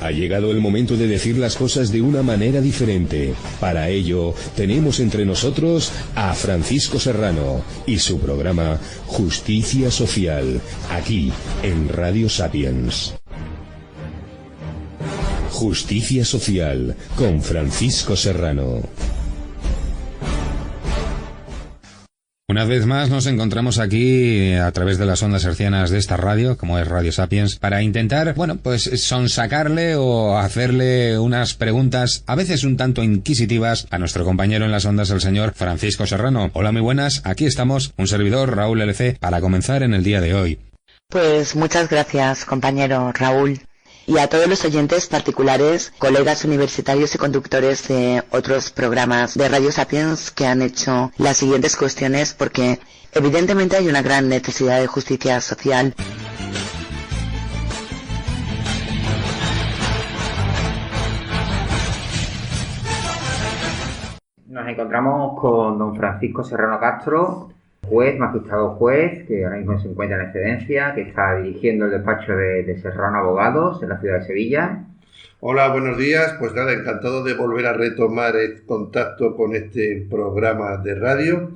Ha llegado el momento de decir las cosas de una manera diferente. Para ello, tenemos entre nosotros a Francisco Serrano y su programa Justicia Social, aquí en Radio Sapiens. Justicia Social con Francisco Serrano. Una vez más nos encontramos aquí a través de las ondas hercianas de esta radio, como es Radio Sapiens, para intentar, pues sonsacarle o hacerle unas preguntas, a veces un tanto inquisitivas, a nuestro compañero en las ondas, el señor Francisco Serrano. Hola, muy buenas, aquí estamos, un servidor, Raúl LC, para comenzar en el día de hoy. Pues muchas gracias, compañero Raúl. Y a todos los oyentes particulares, colegas universitarios y conductores de otros programas de Radio Sapiens que han hecho las siguientes cuestiones, porque evidentemente hay una gran necesidad de justicia social. Nos encontramos con don Francisco Serrano Castro, juez, magistrado juez, que ahora mismo se encuentra en excedencia, que está dirigiendo el despacho de Serrano Abogados en la ciudad de Sevilla. Hola, buenos días. Pues nada, encantado de volver a retomar el contacto con este programa de radio,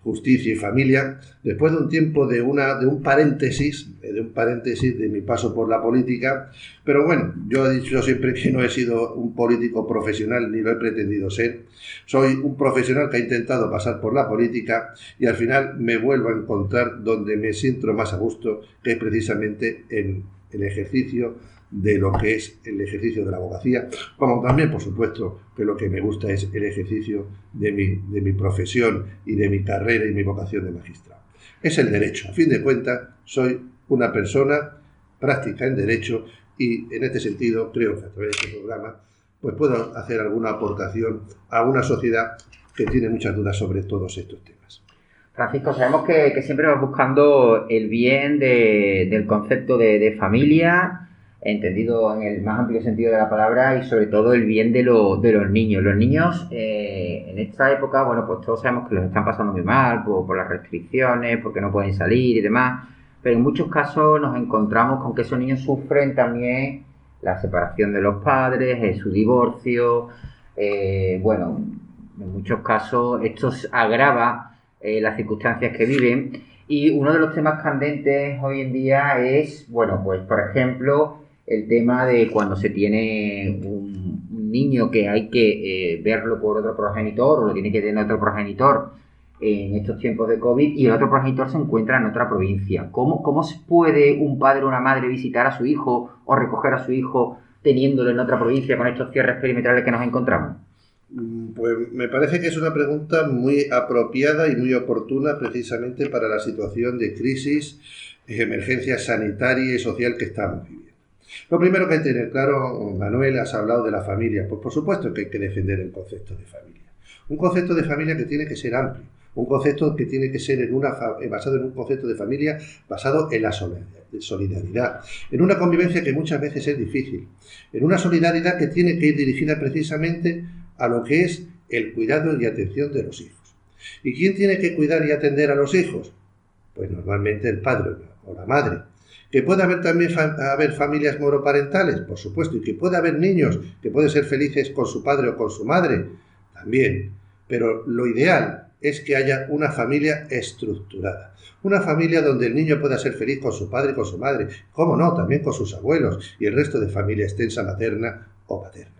Justicia y Familia, después de un tiempo de un paréntesis de mi paso por la política. Pero bueno, yo he dicho siempre que no he sido un político profesional ni lo he pretendido ser. Soy un profesional que ha intentado pasar por la política y al final me vuelvo a encontrar donde me siento más a gusto, que es precisamente en el ejercicio de lo que es el ejercicio de la abogacía, como también, por supuesto, que lo que me gusta es el ejercicio de mi profesión y de mi carrera y mi vocación de magistrado. Es el derecho. A fin de cuentas, soy una persona práctica en derecho y, en este sentido, creo que a través de este programa pues puedo hacer alguna aportación a una sociedad que tiene muchas dudas sobre todos estos temas. Francisco, sabemos que siempre vas buscando el bien del concepto de familia, entendido en el más amplio sentido de la palabra, y sobre todo el bien de los niños. Los niños en esta época, pues todos sabemos que los están pasando muy mal por las restricciones, porque no pueden salir y demás, pero en muchos casos nos encontramos con que esos niños sufren también la separación de los padres, su divorcio. En muchos casos esto agrava las circunstancias que viven, y uno de los temas candentes hoy en día es, pues por ejemplo, el tema de cuando se tiene un niño que hay que verlo por otro progenitor, o lo tiene que tener otro progenitor en estos tiempos de COVID, y el otro progenitor se encuentra en otra provincia. ¿Cómo puede un padre o una madre visitar a su hijo o recoger a su hijo teniéndolo en otra provincia con estos cierres perimetrales que nos encontramos? Pues me parece que es una pregunta muy apropiada y muy oportuna precisamente para la situación de crisis, emergencia sanitaria y social que estamos viviendo. Lo primero que hay que tener claro, Manuel, has hablado de la familia. Pues por supuesto que hay que defender el concepto de familia. Un concepto de familia que tiene que ser amplio. Un concepto que tiene que ser basado en un concepto de familia basado en la solidaridad. En una convivencia que muchas veces es difícil. En una solidaridad que tiene que ir dirigida precisamente a lo que es el cuidado y atención de los hijos. ¿Y quién tiene que cuidar y atender a los hijos? Pues normalmente el padre o la madre. ¿Que puede haber también haber familias monoparentales? Por supuesto. ¿Y que puede haber niños que pueden ser felices con su padre o con su madre? También. Pero lo ideal es que haya una familia estructurada. Una familia donde el niño pueda ser feliz con su padre y con su madre. ¿Cómo no? También con sus abuelos y el resto de familia extensa materna o paterna.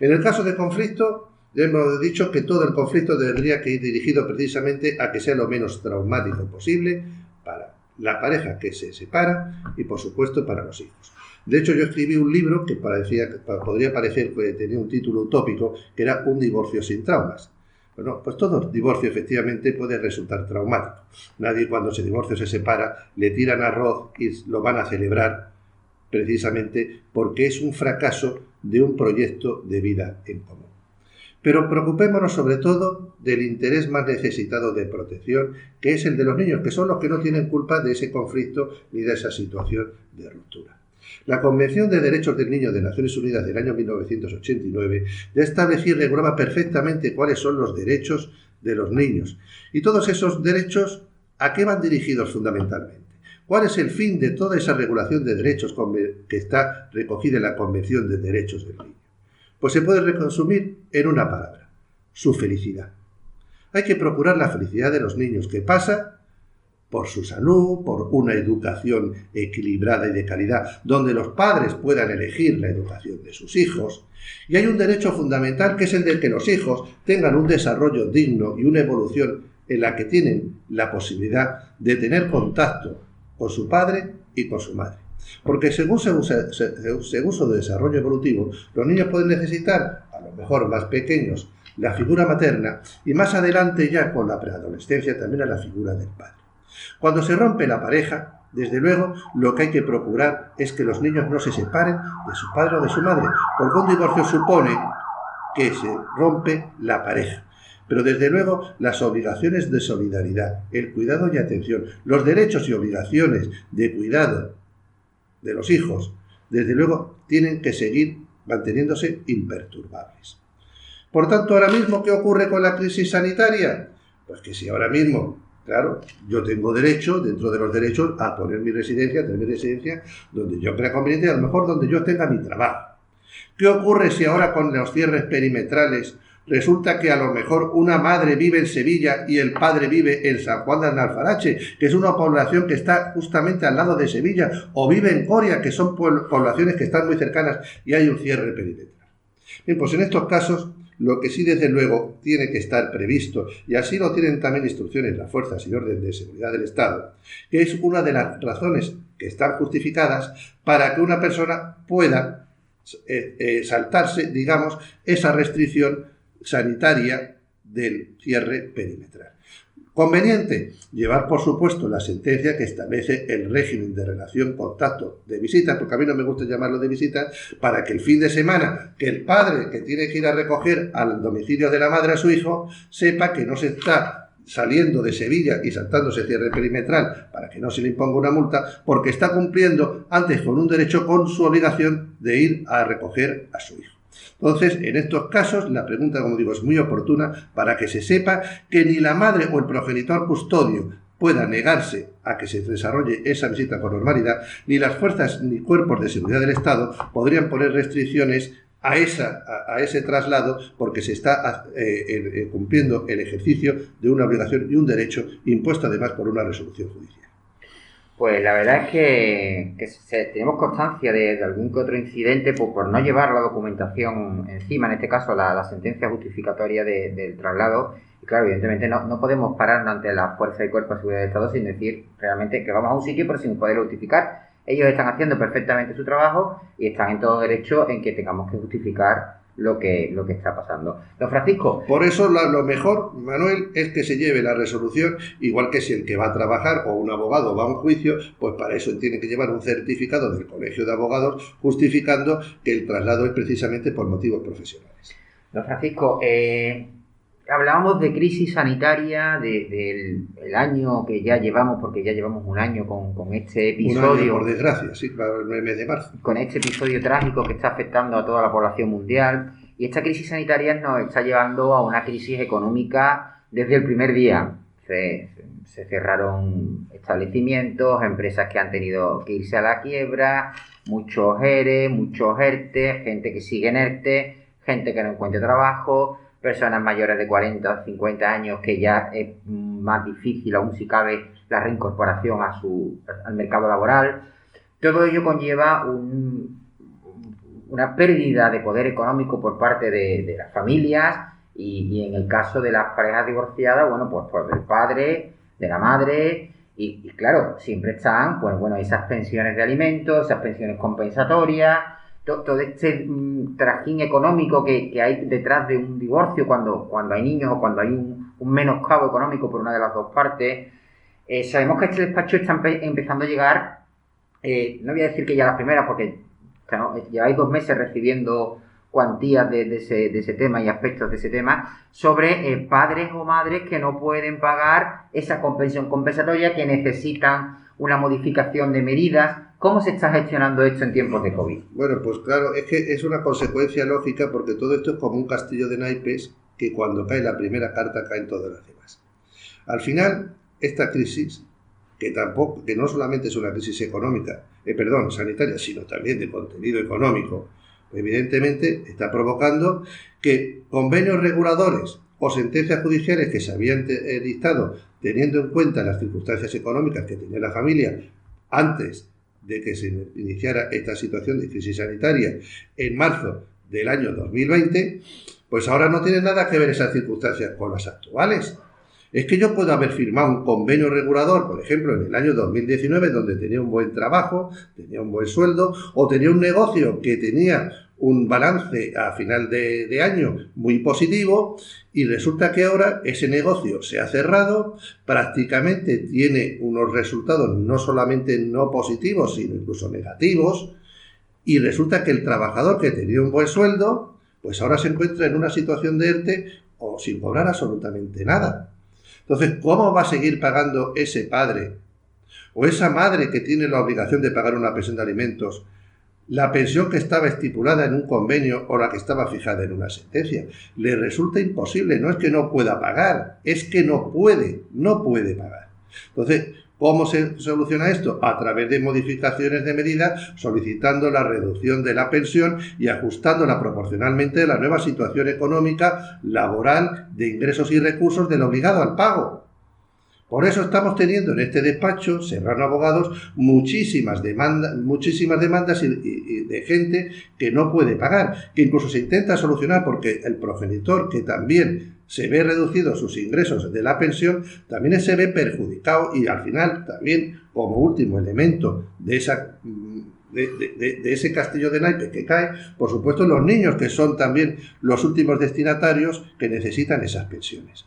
En el caso de conflicto, ya hemos dicho que todo el conflicto tendría que ir dirigido precisamente a que sea lo menos traumático posible para la pareja que se separa y, por supuesto, para los hijos. De hecho, yo escribí un libro que podría parecer que tenía un título utópico, que era Un divorcio sin traumas. Bueno, pues todo divorcio efectivamente puede resultar traumático. Nadie cuando se divorcia o se separa le tiran arroz y lo van a celebrar precisamente porque es un fracaso de un proyecto de vida en común. Pero preocupémonos sobre todo del interés más necesitado de protección, que es el de los niños, que son los que no tienen culpa de ese conflicto ni de esa situación de ruptura. La Convención de Derechos del Niño de Naciones Unidas del año 1989 ya establecía y regulaba perfectamente cuáles son los derechos de los niños. Y todos esos derechos, ¿a qué van dirigidos fundamentalmente? ¿Cuál es el fin de toda esa regulación de derechos que está recogida en la Convención de Derechos del Niño? Pues se puede resumir en una palabra: su felicidad. Hay que procurar la felicidad de los niños, que pasa por su salud, por una educación equilibrada y de calidad, donde los padres puedan elegir la educación de sus hijos. Y hay un derecho fundamental, que es el de que los hijos tengan un desarrollo digno y una evolución en la que tienen la posibilidad de tener contacto con su padre y con su madre. Porque según su desarrollo evolutivo, los niños pueden necesitar, a lo mejor más pequeños, la figura materna, y más adelante, ya con la preadolescencia, también a la figura del padre. Cuando se rompe la pareja, desde luego, lo que hay que procurar es que los niños no se separen de su padre o de su madre, porque un divorcio supone que se rompe la pareja. Pero desde luego, las obligaciones de solidaridad, el cuidado y atención, los derechos y obligaciones de cuidado de los hijos, desde luego, tienen que seguir manteniéndose imperturbables. Por tanto, ahora mismo, ¿qué ocurre con la crisis sanitaria? Pues que si ahora mismo, claro, yo tengo derecho, dentro de los derechos, a poner mi residencia, a tener mi residencia donde yo crea conveniente, a lo mejor donde yo tenga mi trabajo. ¿Qué ocurre si ahora con los cierres perimetrales resulta que a lo mejor una madre vive en Sevilla y el padre vive en San Juan de Alfarache, que es una población que está justamente al lado de Sevilla, o vive en Coria, que son poblaciones que están muy cercanas, y hay un cierre perimetral? Bien, pues en estos casos, lo que sí desde luego tiene que estar previsto, y así lo tienen también instrucciones las fuerzas y orden de seguridad del Estado, que es una de las razones que están justificadas para que una persona pueda saltarse, digamos, esa restricción sanitaria del cierre perimetral. Conveniente llevar, por supuesto, la sentencia que establece el régimen de relación, contacto, de visita, porque a mí no me gusta llamarlo de visita, para que el fin de semana, que el padre que tiene que ir a recoger al domicilio de la madre a su hijo, sepa que no se está saliendo de Sevilla y saltándose cierre perimetral para que no se le imponga una multa, porque está cumpliendo antes con un derecho, con su obligación de ir a recoger a su hijo. Entonces, en estos casos, la pregunta, como digo, es muy oportuna para que se sepa que ni la madre o el progenitor custodio pueda negarse a que se desarrolle esa visita con normalidad, ni las fuerzas ni cuerpos de seguridad del Estado podrían poner restricciones a ese traslado, porque se está cumpliendo el ejercicio de una obligación y un derecho impuesto además por una resolución judicial. Pues la verdad es que tenemos constancia de algún que otro incidente por no llevar la documentación encima, en este caso la sentencia justificatoria del traslado. Y claro, evidentemente no podemos pararnos ante la fuerza y cuerpo de seguridad del Estado sin decir realmente que vamos a un sitio pero sin poder justificar. Ellos están haciendo perfectamente su trabajo y están en todo derecho en que tengamos que justificar lo que está pasando. Don Francisco. Por eso lo mejor, Manuel, es que se lleve la resolución, igual que si el que va a trabajar o un abogado va a un juicio, pues para eso tiene que llevar un certificado del Colegio de Abogados justificando que el traslado es precisamente por motivos profesionales. Don Francisco, hablábamos de crisis sanitaria, del año que ya llevamos, porque ya llevamos un año con este episodio. Un año, por desgracia, sí, para el mes de marzo. Con este episodio trágico que está afectando a toda la población mundial. Y esta crisis sanitaria nos está llevando a una crisis económica desde el primer día. Se cerraron establecimientos, empresas que han tenido que irse a la quiebra, muchos ERE, muchos ERTE, gente que sigue en ERTE, gente que no encuentra trabajo, personas mayores de 40 o 50 años que ya es más difícil, aún si cabe, la reincorporación al mercado laboral. Todo ello conlleva una pérdida de poder económico por parte de las familias y en el caso de las parejas divorciadas, bueno, pues del padre, de la madre y claro, siempre están, pues bueno, esas pensiones de alimentos, esas pensiones compensatorias, todo este trajín económico que hay detrás de un divorcio cuando hay niños o cuando hay un menoscabo económico por una de las dos partes. Sabemos que este despacho está empezando a llegar, no voy a decir que ya las primeras, porque lleváis 2 meses recibiendo cuantías de ese tema y aspectos de ese tema, sobre padres o madres que no pueden pagar esa pensión compensatoria, que necesitan una modificación de medidas. ¿Cómo se está gestionando esto en tiempos de COVID? Bueno, pues claro, es que es una consecuencia lógica, porque todo esto es como un castillo de naipes que cuando cae la primera carta caen todas las demás. Al final, esta crisis, que no solamente es una crisis sanitaria, sino también de contenido económico, evidentemente está provocando que convenios reguladores o sentencias judiciales que se habían dictado teniendo en cuenta las circunstancias económicas que tenía la familia antes de que se iniciara esta situación de crisis sanitaria en marzo del año 2020, pues ahora no tienen nada que ver esas circunstancias con las actuales. Es que yo puedo haber firmado un convenio regulador, por ejemplo, en el año 2019, donde tenía un buen trabajo, tenía un buen sueldo, o tenía un negocio que tenía un balance a final de año muy positivo, y resulta que ahora ese negocio se ha cerrado, prácticamente tiene unos resultados no solamente no positivos, sino incluso negativos, y resulta que el trabajador que tenía un buen sueldo, pues ahora se encuentra en una situación de ERTE o sin cobrar absolutamente nada. Entonces, ¿cómo va a seguir pagando ese padre o esa madre que tiene la obligación de pagar una pensión de alimentos la pensión que estaba estipulada en un convenio o la que estaba fijada en una sentencia? Le resulta imposible, no es que no pueda pagar, es que no puede pagar. Entonces, ¿cómo se soluciona esto? A través de modificaciones de medida, solicitando la reducción de la pensión y ajustándola proporcionalmente a la nueva situación económica, laboral, de ingresos y recursos del obligado al pago. Por eso estamos teniendo en este despacho, Serrano Abogados, muchísimas demandas y de gente que no puede pagar, que incluso se intenta solucionar porque el progenitor, que también se ve reducido sus ingresos de la pensión, también se ve perjudicado, y al final también, como último elemento de ese castillo de naipes que cae, por supuesto, los niños, que son también los últimos destinatarios que necesitan esas pensiones.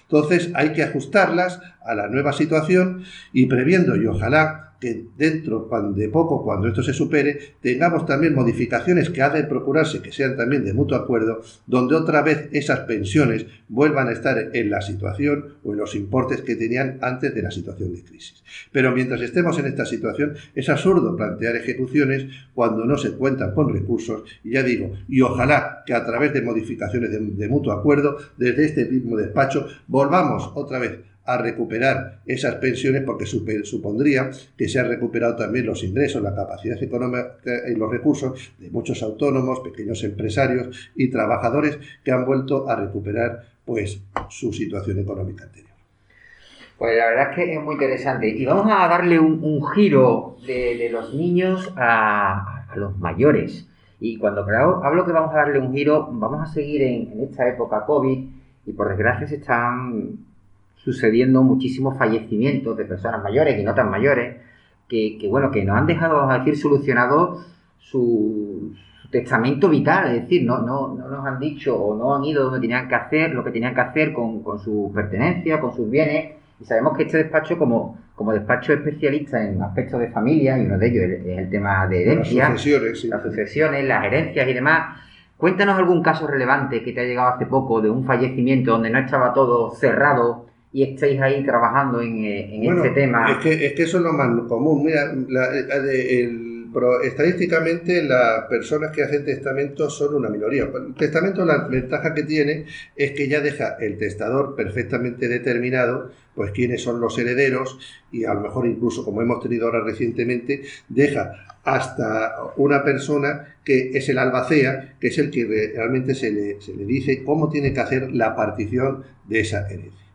Entonces hay que ajustarlas a la nueva situación y previendo, y ojalá que dentro de poco, cuando esto se supere, tengamos también modificaciones que ha de procurarse que sean también de mutuo acuerdo, donde otra vez esas pensiones vuelvan a estar en la situación o en los importes que tenían antes de la situación de crisis. Pero mientras estemos en esta situación, es absurdo plantear ejecuciones cuando no se cuentan con recursos, y ya digo, y ojalá que a través de modificaciones de mutuo acuerdo, desde este mismo despacho, volvamos otra vez a recuperar esas pensiones, porque supondría que se han recuperado también los ingresos, la capacidad económica y los recursos de muchos autónomos, pequeños empresarios y trabajadores que han vuelto a recuperar pues su situación económica anterior. Pues la verdad es que es muy interesante, y vamos a darle un giro de los niños a los mayores. Y cuando hablo que vamos a darle un giro, vamos a seguir en esta época COVID, y por desgracia se están sucediendo muchísimos fallecimientos de personas mayores y no tan mayores que nos han dejado, vamos a decir, solucionado su testamento vital. Es decir, no nos han dicho o no han ido donde tenían que hacer, lo que tenían que hacer con sus pertenencias, con sus bienes. Y sabemos que este despacho, como despacho especialista en aspectos de familia, y uno de ellos es el tema de herencia, las sucesiones, las herencias y demás. Cuéntanos algún caso relevante que te ha llegado hace poco de un fallecimiento donde no estaba todo cerrado y estáis ahí trabajando en este tema. Es que eso es lo más común. Mira, estadísticamente las personas que hacen testamentos son una minoría. El testamento, la ventaja que tiene es que ya deja el testador perfectamente determinado pues quiénes son los herederos, y a lo mejor incluso, como hemos tenido ahora recientemente, deja hasta una persona que es el albacea, que es el que realmente se le dice cómo tiene que hacer la partición de esa herencia.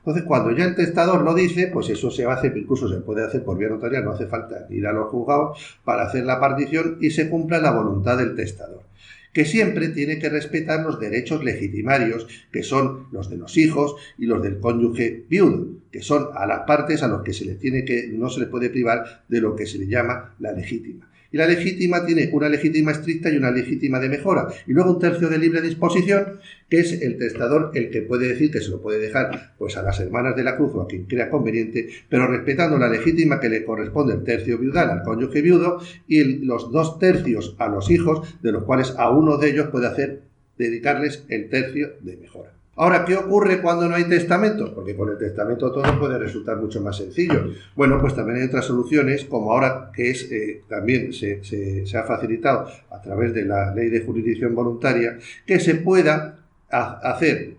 Entonces, cuando ya el testador lo dice, pues eso se hace, incluso se puede hacer por vía notarial, no hace falta ir a los juzgados para hacer la partición y se cumpla la voluntad del testador, que siempre tiene que respetar los derechos legitimarios, que son los de los hijos y los del cónyuge viudo, que son a las partes a los que no se les puede privar de lo que se le llama la legítima. Y la legítima tiene una legítima estricta y una legítima de mejora. Y luego un tercio de libre disposición, que es el testador el que puede decir que se lo puede dejar pues a las hermanas de la cruz o a quien crea conveniente, pero respetando la legítima que le corresponde el tercio viudal al cónyuge viudo y los 2 tercios a los hijos, de los cuales a uno de ellos puede dedicarles el tercio de mejora. Ahora, ¿qué ocurre cuando no hay testamento? Porque con el testamento todo puede resultar mucho más sencillo. Bueno, pues también hay otras soluciones, como ahora que es también se ha facilitado a través de la Ley de Jurisdicción Voluntaria, que se pueda hacer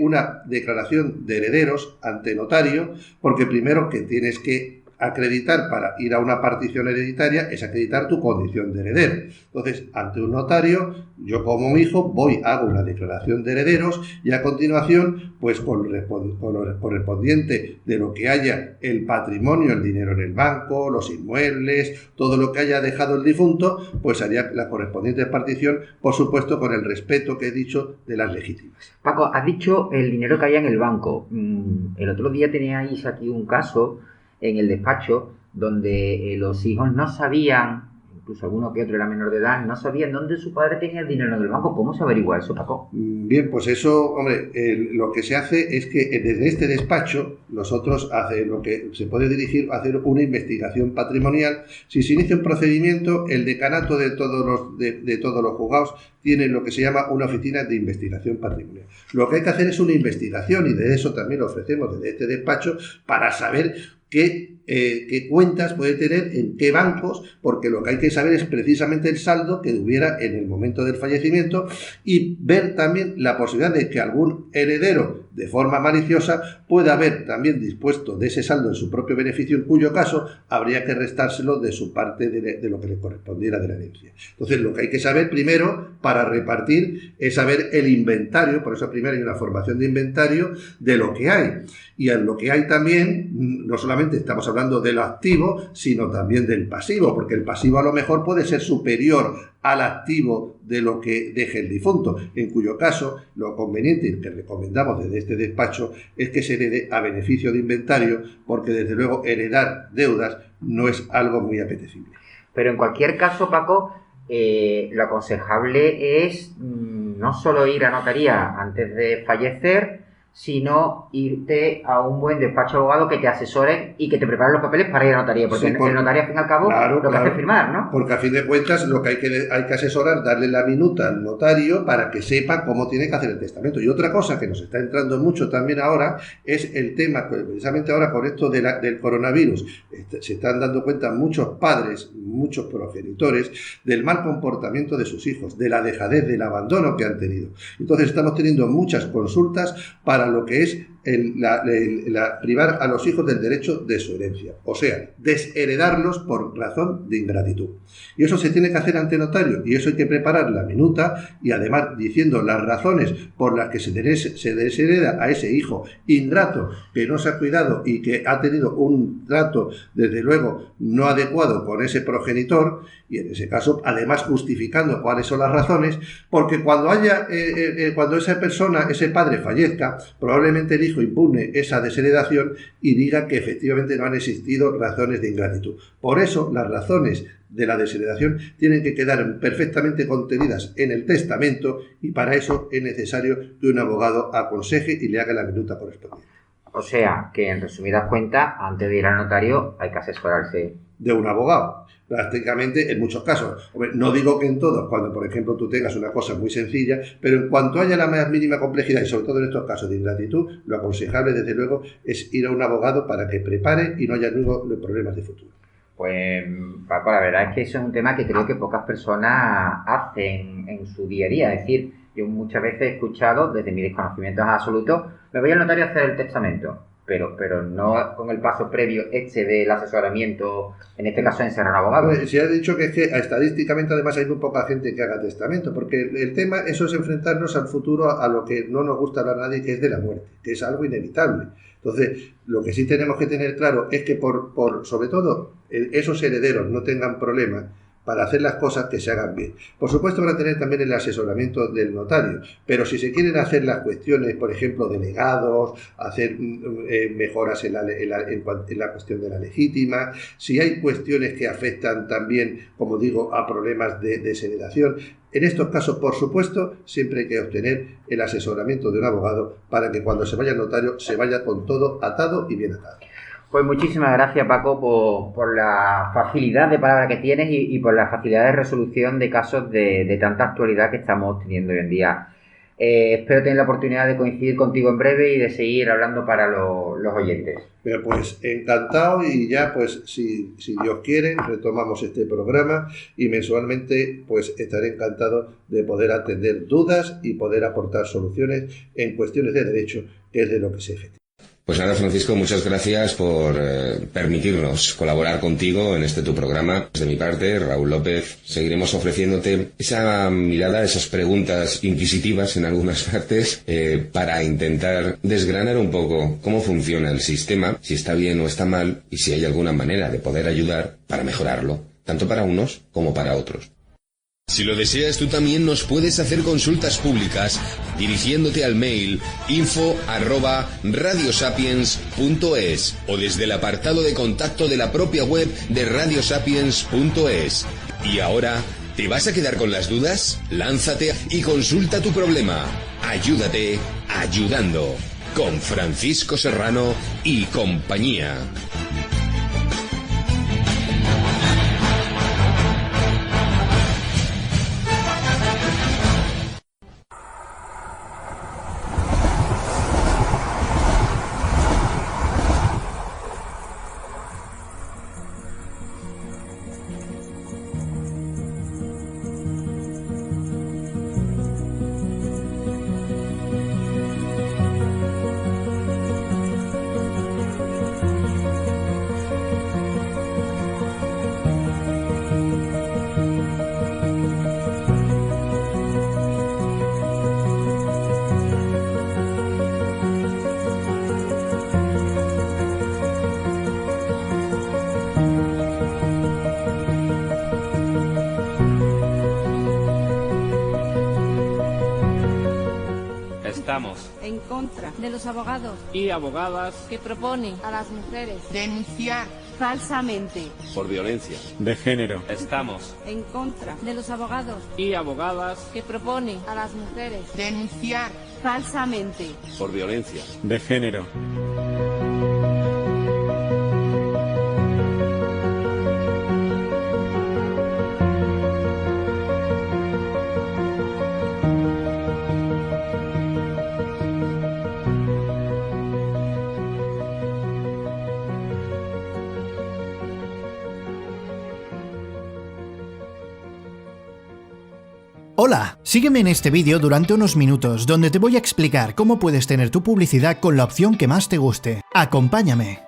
una declaración de herederos ante notario, porque primero que tienes que acreditar para ir a una partición hereditaria es acreditar tu condición de heredero. Entonces, ante un notario, yo como hijo voy, hago una declaración de herederos y a continuación, pues con lo correspondiente de lo que haya el patrimonio, el dinero en el banco, los inmuebles, todo lo que haya dejado el difunto, pues haría la correspondiente partición, por supuesto con el respeto que he dicho de las legítimas. Paco, has dicho el dinero que había en el banco. El otro día teníais aquí un caso en el despacho donde los hijos no sabían, incluso alguno que otro era menor de edad, no sabían dónde su padre tenía el dinero en el banco. ¿Cómo se averigua eso, Paco? Bien, pues eso, hombre, lo que se hace es que desde este despacho nosotros lo que se puede dirigir a hacer una investigación patrimonial. Si se inicia un procedimiento, el decanato de todos los juzgados tiene lo que se llama una oficina de investigación patrimonial. Lo que hay que hacer es una investigación y de eso también lo ofrecemos desde este despacho para saber qué cuentas puede tener en qué bancos, porque lo que hay que saber es precisamente el saldo que hubiera en el momento del fallecimiento y ver también la posibilidad de que algún heredero de forma maliciosa pueda haber también dispuesto de ese saldo en su propio beneficio, en cuyo caso habría que restárselo de su parte de lo que le correspondiera de la herencia. Entonces, lo que hay que saber primero para repartir es saber el inventario, por eso primero hay una formación de inventario de lo que hay. Y en lo que hay también, no solamente estamos hablando del activo, sino también del pasivo, porque el pasivo a lo mejor puede ser superior al activo de lo que deje el difunto, en cuyo caso lo conveniente y que recomendamos desde este despacho es que se herede a beneficio de inventario, porque desde luego heredar deudas no es algo muy apetecible. Pero en cualquier caso, Paco, lo aconsejable es no solo ir a notaría antes de fallecer, sino irte a un buen despacho de abogado que te asesoren y que te preparen los papeles para ir a notaría, porque sí, el notario al fin y al cabo lo que hace es firmar, ¿no? Porque a fin de cuentas lo que hay que asesorar, darle la minuta al notario para que sepa cómo tiene que hacer el testamento. Y otra cosa que nos está entrando mucho también ahora es el tema, precisamente ahora con esto del coronavirus, se están dando cuenta muchos padres, muchos progenitores del mal comportamiento de sus hijos, de la dejadez, del abandono que han tenido. Entonces estamos teniendo muchas consultas para lo que es privar a los hijos del derecho de su herencia, o sea, desheredarlos por razón de ingratitud. Y eso se tiene que hacer ante notario, y eso hay que preparar la minuta, y además diciendo las razones por las que se deshereda a ese hijo ingrato que no se ha cuidado y que ha tenido un trato, desde luego, no adecuado con ese progenitor, y en ese caso, además justificando cuáles son las razones, porque cuando esa persona, ese padre fallezca, probablemente el hijo impugne esa desheredación y diga que efectivamente no han existido razones de ingratitud. Por eso, las razones de la desheredación tienen que quedar perfectamente contenidas en el testamento y para eso es necesario que un abogado aconseje y le haga la minuta correspondiente. O sea, que en resumidas cuentas, antes de ir al notario hay que asesorarse de un abogado. Prácticamente en muchos casos. No digo que en todos, cuando por ejemplo tú tengas una cosa muy sencilla, pero en cuanto haya la más mínima complejidad y sobre todo en estos casos de ingratitud, lo aconsejable desde luego es ir a un abogado para que prepare y no haya luego los problemas de futuro. Pues Paco, la verdad es que eso es un tema que creo que pocas personas hacen en su día a día. Es decir, yo muchas veces he escuchado, desde mi desconocimiento absoluto, me voy al notario a hacer el testamento. Pero no con el paso previo del asesoramiento, en este caso en ser un abogado. Se ha dicho que es que estadísticamente además hay muy poca gente que haga testamento, porque el tema, eso es enfrentarnos al futuro, a lo que no nos gusta hablar a nadie, que es de la muerte, que es algo inevitable. Entonces, lo que sí tenemos que tener claro es que por sobre todo esos herederos no tengan problemas para hacer las cosas que se hagan bien. Por supuesto van a tener también el asesoramiento del notario, pero si se quieren hacer las cuestiones, por ejemplo, de legados, hacer mejoras en la cuestión de la legítima, si hay cuestiones que afectan también, como digo, a problemas de desheredación, en estos casos, por supuesto, siempre hay que obtener el asesoramiento de un abogado para que cuando se vaya al notario se vaya con todo atado y bien atado. Pues muchísimas gracias, Paco, por la facilidad de palabra que tienes y por la facilidad de resolución de casos de tanta actualidad que estamos teniendo hoy en día. Espero tener la oportunidad de coincidir contigo en breve y de seguir hablando para los oyentes. Pues encantado, y ya pues si Dios quiere retomamos este programa y mensualmente pues estaré encantado de poder atender dudas y poder aportar soluciones en cuestiones de derecho, que es de lo que se efectúa. Pues nada, Francisco, muchas gracias por permitirnos colaborar contigo en este tu programa. De mi parte, Raúl López, seguiremos ofreciéndote esa mirada, esas preguntas inquisitivas en algunas partes, para intentar desgranar un poco cómo funciona el sistema, si está bien o está mal, y si hay alguna manera de poder ayudar para mejorarlo, tanto para unos como para otros. Si lo deseas, tú también nos puedes hacer consultas públicas dirigiéndote al mail info@radiosapiens.es o desde el apartado de contacto de la propia web de radiosapiens.es. Y ahora, ¿te vas a quedar con las dudas? Lánzate y consulta tu problema. Ayúdate ayudando. Con Francisco Serrano y compañía. Estamos en contra de los abogados y abogadas que proponen a las mujeres denunciar falsamente por violencia de género. Estamos en contra de los abogados y abogadas que proponen a las mujeres denunciar falsamente por violencia de género. Hola, sígueme en este vídeo durante unos minutos donde te voy a explicar cómo puedes tener tu publicidad con la opción que más te guste. ¡Acompáñame!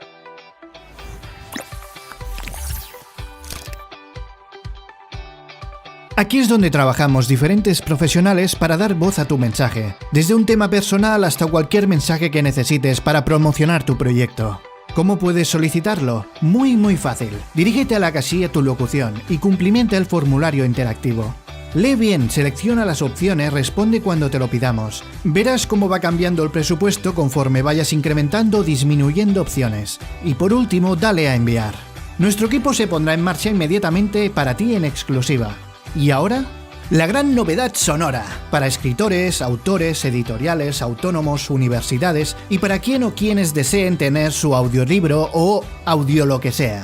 Aquí es donde trabajamos diferentes profesionales para dar voz a tu mensaje, desde un tema personal hasta cualquier mensaje que necesites para promocionar tu proyecto. ¿Cómo puedes solicitarlo? Muy fácil. Dirígete a la casilla Tu locución y cumplimenta el formulario interactivo. Lee bien, selecciona las opciones, responde cuando te lo pidamos. Verás cómo va cambiando el presupuesto conforme vayas incrementando o disminuyendo opciones. Y por último, dale a enviar. Nuestro equipo se pondrá en marcha inmediatamente para ti en exclusiva. ¿Y ahora? La gran novedad sonora, para escritores, autores, editoriales, autónomos, universidades y para quien o quienes deseen tener su audiolibro o audio lo que sea.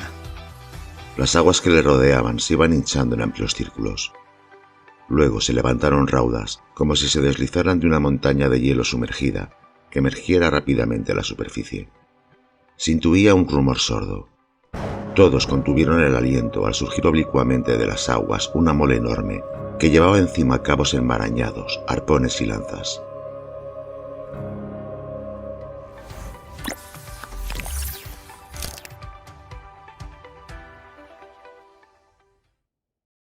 Las aguas que le rodeaban se iban hinchando en amplios círculos. Luego se levantaron raudas, como si se deslizaran de una montaña de hielo sumergida, que emergiera rápidamente a la superficie. Se intuía un rumor sordo. Todos contuvieron el aliento al surgir oblicuamente de las aguas una mole enorme, que llevaba encima cabos enmarañados, arpones y lanzas.